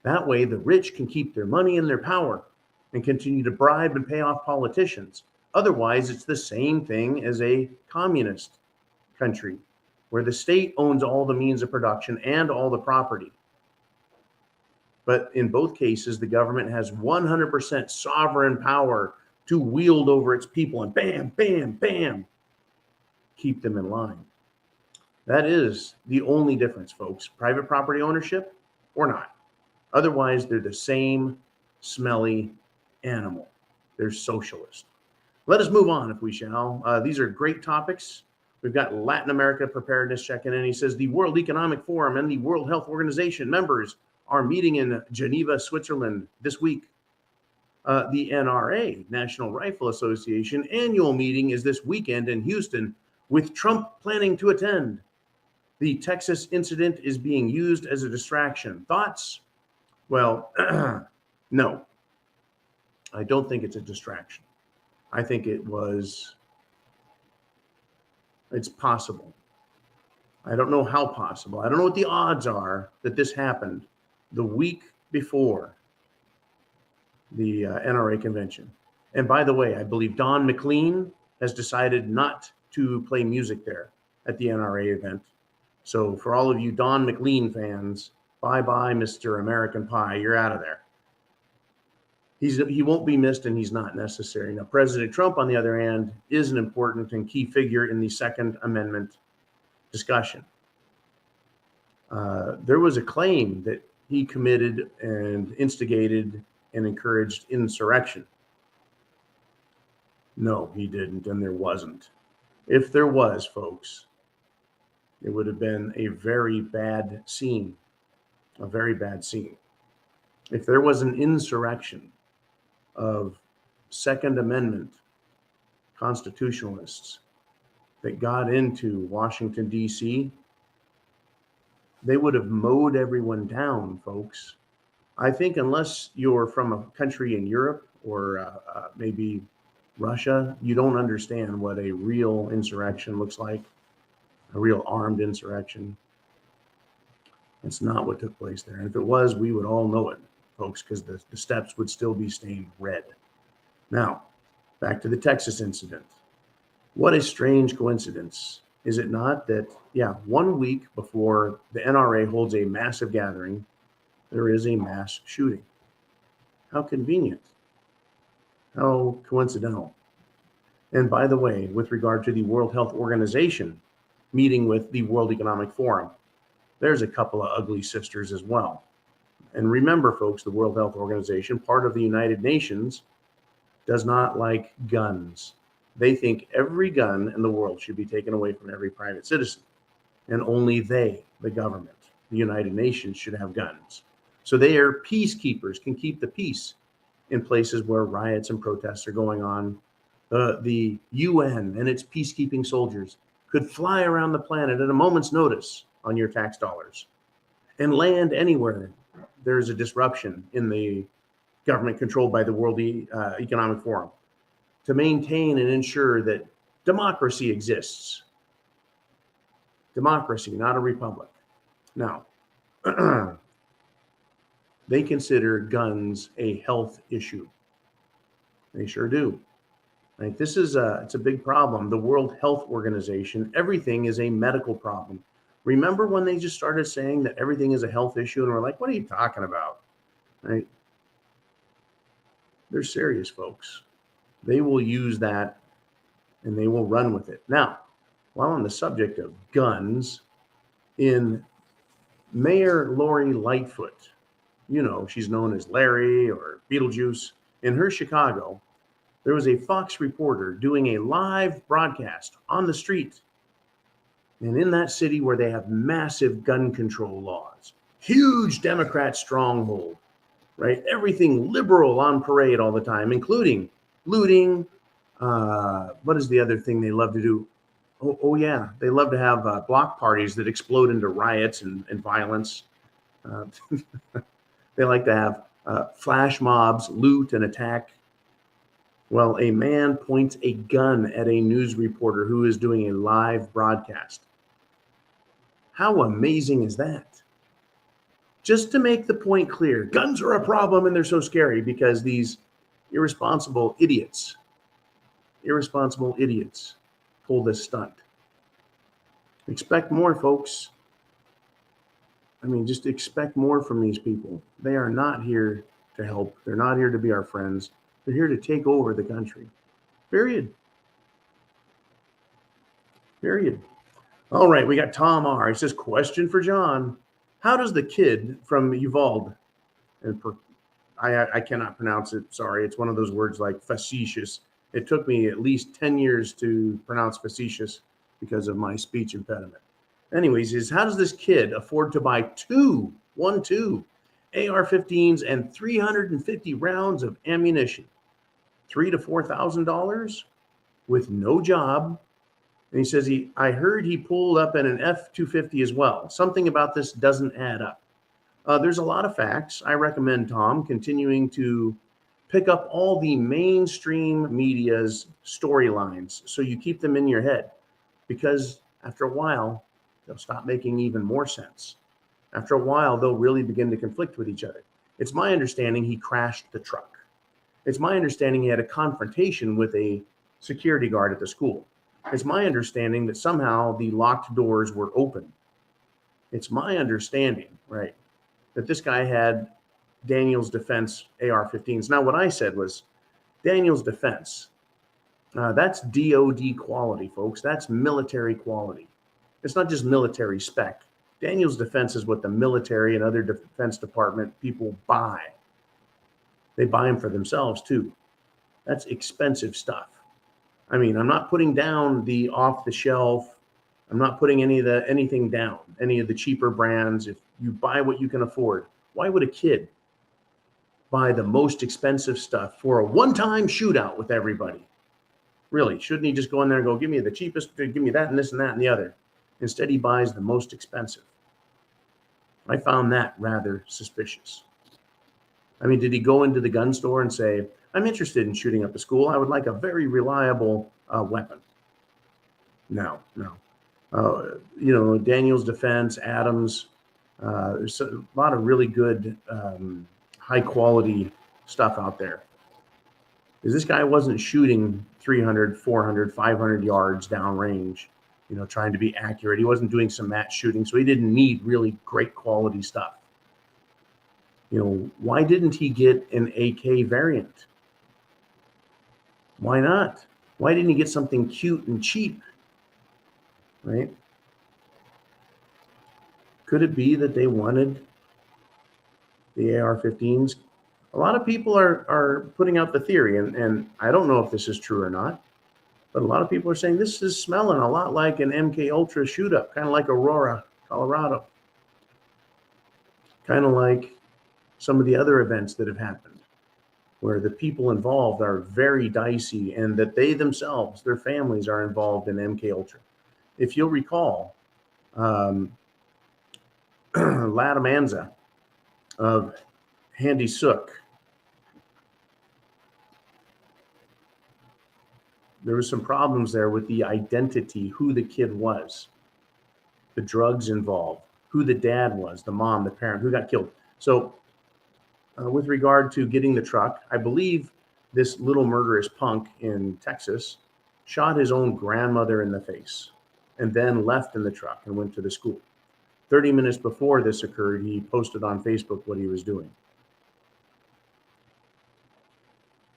That way, the rich can keep their money and their power and continue to bribe and pay off politicians. Otherwise, it's the same thing as a communist country where the state owns all the means of production and all the property. But in both cases, the government has 100% sovereign power to wield over its people and bam, bam, bam, keep them in line. That is the only difference, folks. Private property ownership or not. Otherwise, they're the same smelly animal. They're socialist. Let us move on, if we shall. These are great topics. We've got Latin America preparedness checking in. He says the World Economic Forum and the World Health Organization members are meeting in Geneva, Switzerland this week. The NRA, National Rifle Association, annual meeting is this weekend in Houston, with Trump planning to attend. The Texas incident is being used as a distraction. Thoughts? Well, no. I don't think it's a distraction. I think it's possible. I don't know how possible. I don't know what the odds are that this happened the week before the NRA convention. And by the way, I believe Don McLean has decided not to play music there at the NRA event. So for all of you Don McLean fans, bye-bye, Mr. American Pie. You're out of there. He won't be missed, and he's not necessary. Now, President Trump, on the other hand, is an important and key figure in the Second Amendment discussion. There was a claim that he committed and instigated and encouraged insurrection. No, he didn't, and there wasn't. If there was, folks, it would have been a very bad scene, a very bad scene. If there was an insurrection of Second Amendment constitutionalists that got into Washington, D.C., they would have mowed everyone down, folks. I think unless you're from a country in Europe or maybe Russia, you don't understand what a real insurrection looks like, a real armed insurrection. It's not what took place there. And if it was, we would all know it, folks, because the steps would still be stained red. Now, back to the Texas incident. What a strange coincidence, is it not, that, 1 week before the NRA holds a massive gathering, there is a mass shooting. How convenient. How coincidental. And by the way, with regard to the World Health Organization meeting with the World Economic Forum, there's a couple of ugly sisters as well. And remember, folks, the World Health Organization, part of the United Nations, does not like guns. They think every gun in the world should be taken away from every private citizen. And only they, the government, the United Nations, should have guns. So they are peacekeepers, can keep the peace in places where riots and protests are going on. The UN and its peacekeeping soldiers could fly around the planet at a moment's notice on your tax dollars and land anywhere there's a disruption in the government controlled by the World Economic Forum to maintain and ensure that democracy exists. Democracy, not a republic. Now, they consider guns a health issue. They sure do. Right? This is it's a big problem. The World Health Organization, everything is a medical problem. Remember when they just started saying that everything is a health issue, and we're like, what are you talking about? Right? They're serious, folks. They will use that and they will run with it. Now, while on the subject of guns, in Mayor Lori Lightfoot, you know, she's known as Larry or Beetlejuice. In her Chicago, there was a Fox reporter doing a live broadcast on the street. And in that city where they have massive gun control laws, huge Democrat stronghold, right? Everything liberal on parade all the time, including looting. What is the other thing they love to do? Oh yeah, they love to have block parties that explode into riots and violence. Uh, they like to have flash mobs, loot and attack. Well, a man points a gun at a news reporter who is doing a live broadcast. How amazing is that? Just to make the point clear, guns are a problem and they're so scary because these irresponsible idiots pull this stunt. Expect more, folks. I mean, just expect more from these people. They are not here to help. They're not here to be our friends. They're here to take over the country. Period. All right, we got Tom R. He says, question for John. How does the kid from Uvalde, and I cannot pronounce it, sorry, it's one of those words like facetious. It took me at least 10 years to pronounce facetious because of my speech impediment. Anyways, he says, how does this kid afford to buy two AR-15s and 350 rounds of ammunition? $3,000 to $4,000 with no job. And he says, I heard he pulled up in an F-250 as well. Something about this doesn't add up. There's a lot of facts. I recommend, Tom, continuing to pick up all the mainstream media's storylines so you keep them in your head, because after a while, they'll stop making even more sense. After a while, they'll really begin to conflict with each other. It's my understanding he crashed the truck. It's my understanding he had a confrontation with a security guard at the school. It's my understanding that somehow the locked doors were open. It's my understanding, right, that this guy had Daniel's Defense AR-15s. Now, what I said was Daniel's Defense. That's DOD quality, folks. That's military quality. It's not just military spec. Daniel's Defense is what the military and other Defense Department people buy. They buy them for themselves, too. That's expensive stuff. I mean, I'm not putting down the off-the-shelf. I'm not putting anything down, any of the cheaper brands. If you buy what you can afford, why would a kid buy the most expensive stuff for a one-time shootout with everybody? Really, shouldn't he just go in there and go, give me the cheapest, give me that and this and that and the other? Instead, he buys the most expensive. I found that rather suspicious. I mean, did he go into the gun store and say, I'm interested in shooting up a school. I would like a very reliable weapon? No. Daniel's Defense, Adams, there's a lot of really good, high quality stuff out there. Because this guy wasn't shooting 300, 400, 500 yards downrange, trying to be accurate. He wasn't doing some match shooting, so he didn't need really great quality stuff. Why didn't he get an AK variant? Why not? Why didn't he get something cute and cheap? Right? Could it be that they wanted the AR-15s? A lot of people are putting out the theory, and I don't know if this is true or not, but a lot of people are saying this is smelling a lot like an MK Ultra shoot-up, kind of like Aurora, Colorado. Kind of like some of the other events that have happened, where the people involved are very dicey and that they themselves, their families, are involved in MK Ultra. If you'll recall, Latamanza of Handy Sook, there was some problems there with the identity, who the kid was, the drugs involved, who the dad was, the mom, the parent, who got killed. So with regard to getting the truck, I believe this little murderous punk in Texas shot his own grandmother in the face and then left in the truck and went to the school. 30 minutes before this occurred, he posted on Facebook what he was doing.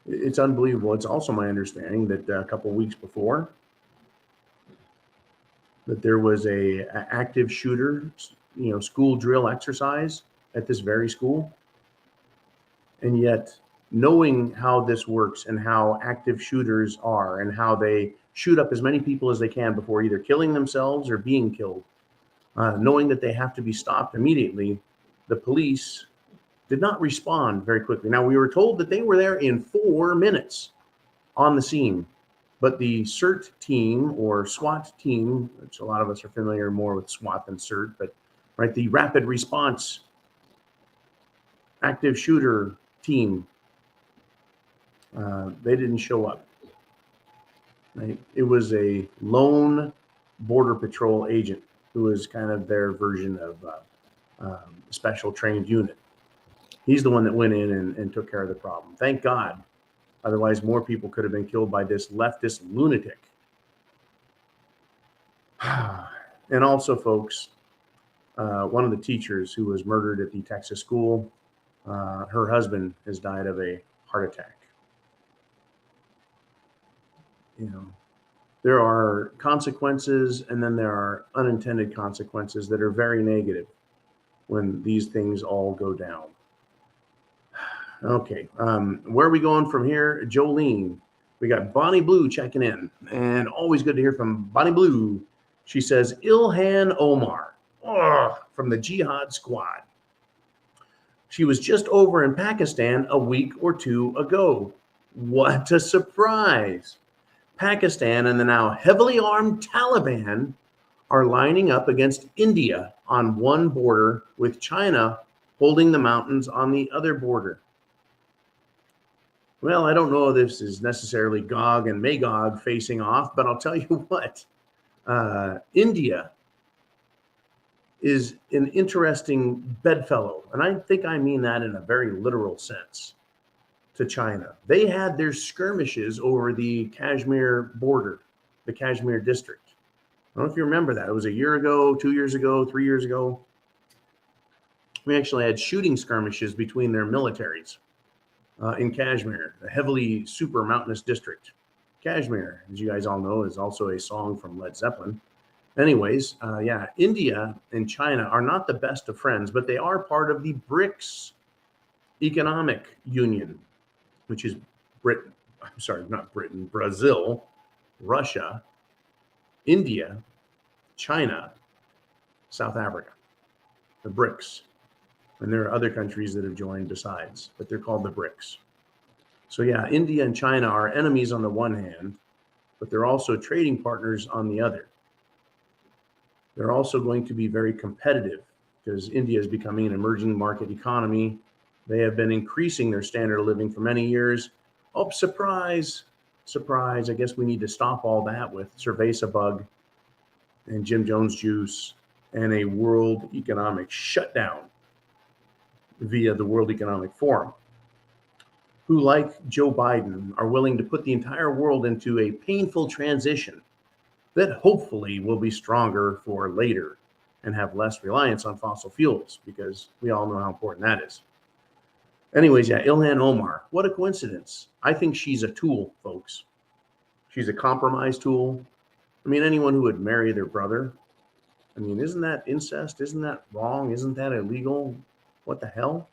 It's unbelievable. It's also my understanding that a couple of weeks before, that there was a active shooter school drill exercise at this very school. And yet, knowing how this works and how active shooters are and how they shoot up as many people as they can before either killing themselves or being killed, knowing that they have to be stopped immediately, the police did not respond very quickly. Now, we were told that they were there in 4 minutes on the scene, but the CERT team or SWAT team, which a lot of us are familiar more with SWAT than CERT, but right, the rapid response active shooter team, they didn't show up. Right? It was a lone border patrol agent who was kind of their version of special trained unit. He's the one that went in and took care of the problem. Thank God. Otherwise, more people could have been killed by this leftist lunatic. And also, folks, one of the teachers who was murdered at the Texas school, her husband has died of a heart attack. There are consequences, and then there are unintended consequences that are very negative when these things all go down. Okay, where are we going from here? Jolene, we got Bonnie Blue checking in, and always good to hear from Bonnie Blue. She says, Ilhan Omar, from the Jihad Squad. She was just over in Pakistan a week or two ago. What a surprise. Pakistan and the now heavily armed Taliban are lining up against India on one border, with China holding the mountains on the other border. Well, I don't know if this is necessarily Gog and Magog facing off, but I'll tell you what, India is an interesting bedfellow, and I think I mean that in a very literal sense, to China. They had their skirmishes over the Kashmir border, the Kashmir district. I don't know if you remember that. It was a year ago, 2 years ago, 3 years ago. We actually had shooting skirmishes between their militaries in Kashmir, a heavily super mountainous district. Kashmir, as you guys all know, is also a song from Led Zeppelin. Anyways, India and China are not the best of friends, but they are part of the BRICS economic union, which is Brazil, Russia, India, China, South Africa, the BRICS. And there are other countries that have joined besides, but they're called the BRICS. So yeah, India and China are enemies on the one hand, but they're also trading partners on the other. They're also going to be very competitive because India is becoming an emerging market economy. They have been increasing their standard of living for many years. Oh, surprise, surprise. I guess we need to stop all that with cerveza bug and Jim Jones juice and a world economic shutdown via the World Economic Forum, who, like Joe Biden, are willing to put the entire world into a painful transition that hopefully will be stronger for later and have less reliance on fossil fuels, because we all know how important that is. Anyways, Ilhan Omar, what a coincidence. I think she's a tool, folks. She's a compromise tool. I mean, anyone who would marry their brother, I mean, isn't that incest? Isn't that wrong? Isn't that illegal? What the hell?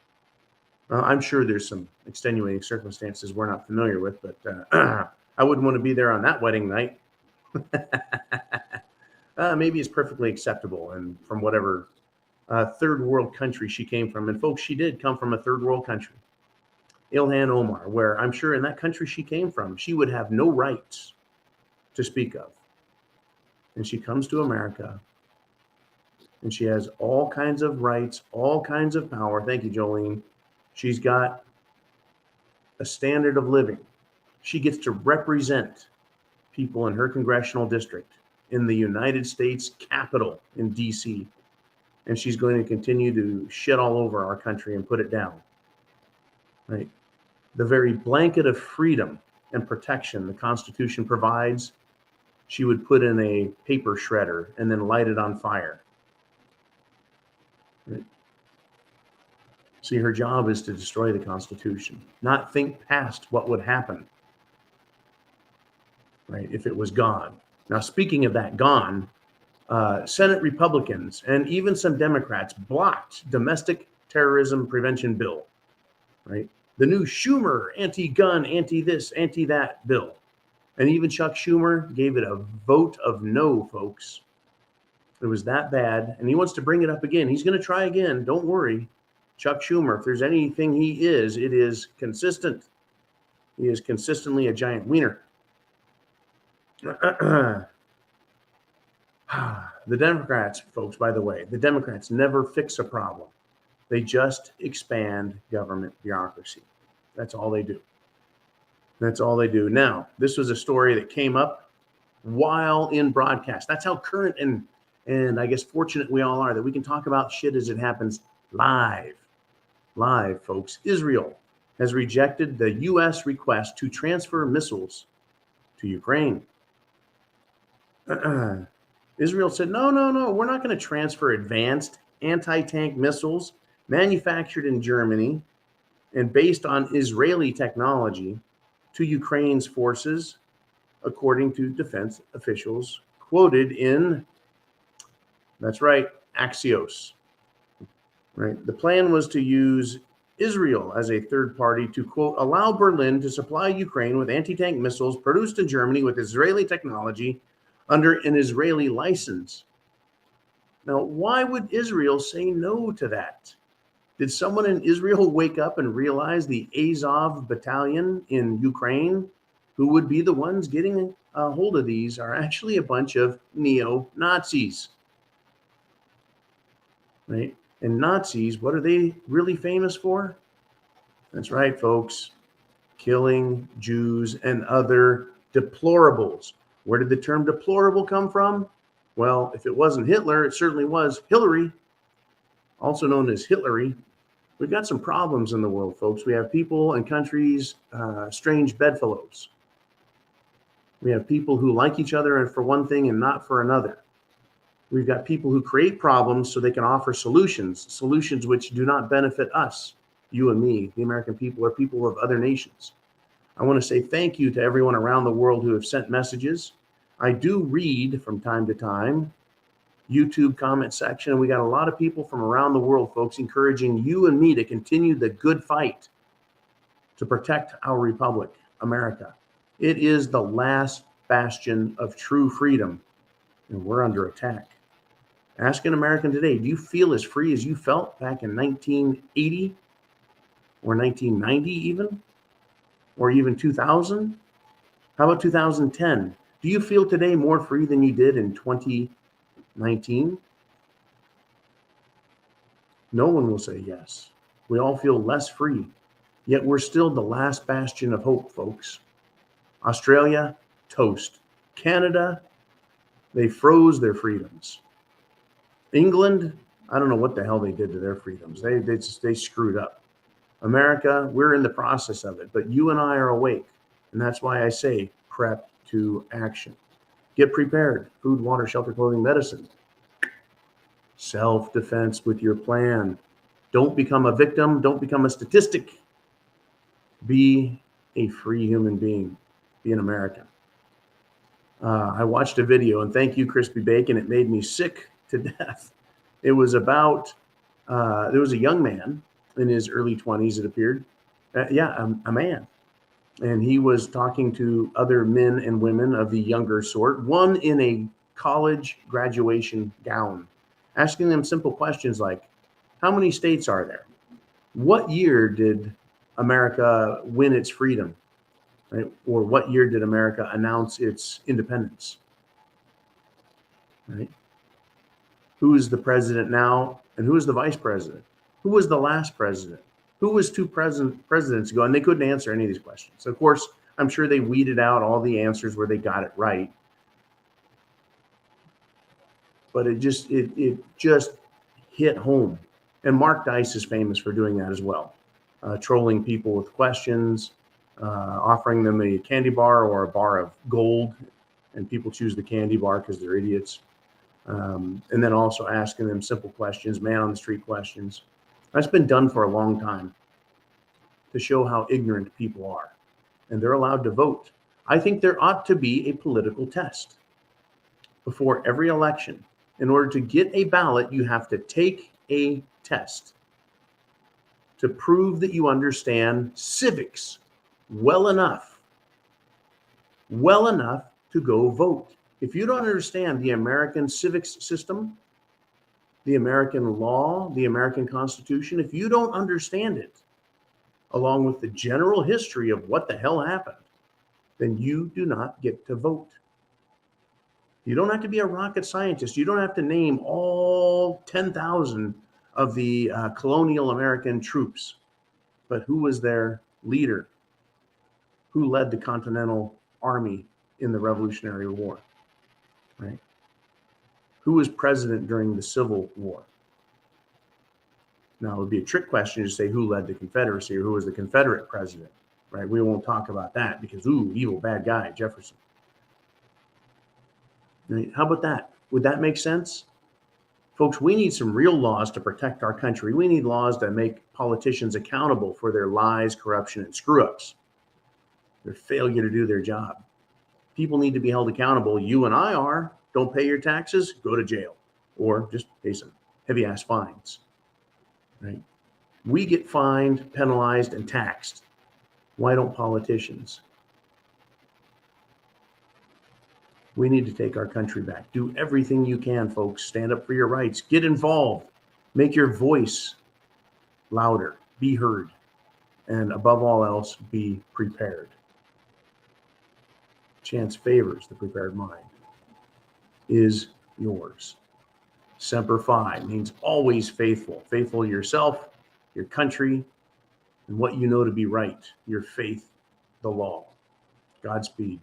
I'm sure there's some extenuating circumstances we're not familiar with, but I wouldn't want to be there on that wedding night. Maybe it's perfectly acceptable, and from whatever third world country she came from. And folks, she did come from a third world country, Ilhan Omar, where I'm sure in that country she came from, she would have no rights to speak of. And she comes to America, and she has all kinds of rights, all kinds of power. Thank you, Jolene. She's got a standard of living. She gets to represent people in her congressional district in the United States Capitol in DC. And she's going to continue to shit all over our country and put it down. Right? The very blanket of freedom and protection the Constitution provides, she would put in a paper shredder and then light it on fire. Right? See, her job is to destroy the Constitution, not think past what would happen, right, if it was gone. Now, speaking of that gone, Senate Republicans and even some Democrats blocked domestic terrorism prevention bill, right? The new Schumer anti-gun, anti-this, anti-that bill. And even Chuck Schumer gave it a vote of no, folks. It was that bad. And he wants to bring it up again. He's going to try again. Don't worry. Chuck Schumer, if there's anything he is, it is consistent. He is consistently a giant wiener. The Democrats, folks, by the way, the Democrats never fix a problem. They just expand government bureaucracy. That's all they do. That's all they do. Now, this was a story that came up while in broadcast. That's how current and I guess fortunate we all are that we can talk about shit as it happens live. Live, folks. Israel has rejected the U.S. request to transfer missiles to Ukraine. Israel said, no, we're not going to transfer advanced anti-tank missiles manufactured in Germany and based on Israeli technology to Ukraine's forces, according to defense officials quoted in, that's right, Axios. Right. The plan was to use Israel as a third party to, quote, allow Berlin to supply Ukraine with anti-tank missiles produced in Germany with Israeli technology under an Israeli license. Now, why would Israel say no to that? Did someone in Israel wake up and realize the Azov battalion in Ukraine, who would be the ones getting a hold of these, are actually a bunch of neo-Nazis? Right? And Nazis, what are they really famous for? That's right, folks. Killing Jews and other deplorables. Where did the term deplorable come from? Well, if it wasn't Hitler, it certainly was Hillary, also known as Hillary. We've got some problems in the world, folks. We have people and countries, strange bedfellows. We have people who like each other for one thing and not for another. We've got people who create problems so they can offer solutions which do not benefit us, you and me, the American people, or people of other nations. I want to say thank you to everyone around the world who have sent messages. I do read from time to time YouTube comment section, and we got a lot of people from around the world, folks, encouraging you and me to continue the good fight to protect our republic, America. It is the last bastion of true freedom, and we're under attack. Ask an American today, do you feel as free as you felt back in 1980 or 1990 even, or even 2000? How about 2010? Do you feel today more free than you did in 2019? No one will say yes. We all feel less free, yet we're still the last bastion of hope, folks. Australia, toast. Canada, they froze their freedoms. England, I don't know what the hell they did to their freedoms. They screwed up. America, we're in the process of it, but you and I are awake. And that's why I say prep to action. Get prepared. Food, water, shelter, clothing, medicine. Self-defense with your plan. Don't become a victim. Don't become a statistic. Be a free human being. Be an American. I watched a video, and thank you, Crispy Bacon. It made me sick to death. It was about, there was a young man in his early 20s, it appeared. A man. And he was talking to other men and women of the younger sort, one in a college graduation gown, asking them simple questions like, how many states are there? What year did America win its freedom? Right? Or what year did America announce its independence? Right? Who is the president now, and who is the vice president? Who was the last president? Who was two presidents ago? And they couldn't answer any of these questions. Of course, I'm sure they weeded out all the answers where they got it right. But it just hit home. And Mark Dice is famous for doing that as well, trolling people with questions, offering them a candy bar or a bar of gold, and people choose the candy bar because they're idiots. And then also asking them simple questions, man on the street questions. That's been done for a long time to show how ignorant people are, and they're allowed to vote. I think there ought to be a political test before every election In order to get a ballot, you have to take a test to prove that you understand civics well enough to go vote. If you don't understand the American civics system, the American law, the American Constitution, if you don't understand it, along with the general history of what the hell happened, then you do not get to vote. You don't have to be a rocket scientist. You don't have to name all 10,000 of the colonial American troops. But who was their leader? Who led the Continental Army in the Revolutionary War? Right? Who was president during the Civil War? Now, it would be a trick question to say who led the Confederacy or who was the Confederate president, right? We won't talk about that because, evil, bad guy, Jefferson. Right? How about that? Would that make sense? Folks, we need some real laws to protect our country. We need laws that make politicians accountable for their lies, corruption, and screw-ups, their failure to do their job. People need to be held accountable. You and I are. Don't pay your taxes, go to jail, or just pay some heavy-ass fines. Right? We get fined, penalized, and taxed. Why don't politicians? We need to take our country back. Do everything you can, folks. Stand up for your rights. Get involved. Make your voice louder. Be heard. And above all else, be prepared. Chance favors the prepared mind. Is yours. Semper Fi means always faithful. Faithful to yourself, your country, and what you know to be right. Your faith, the law. Godspeed.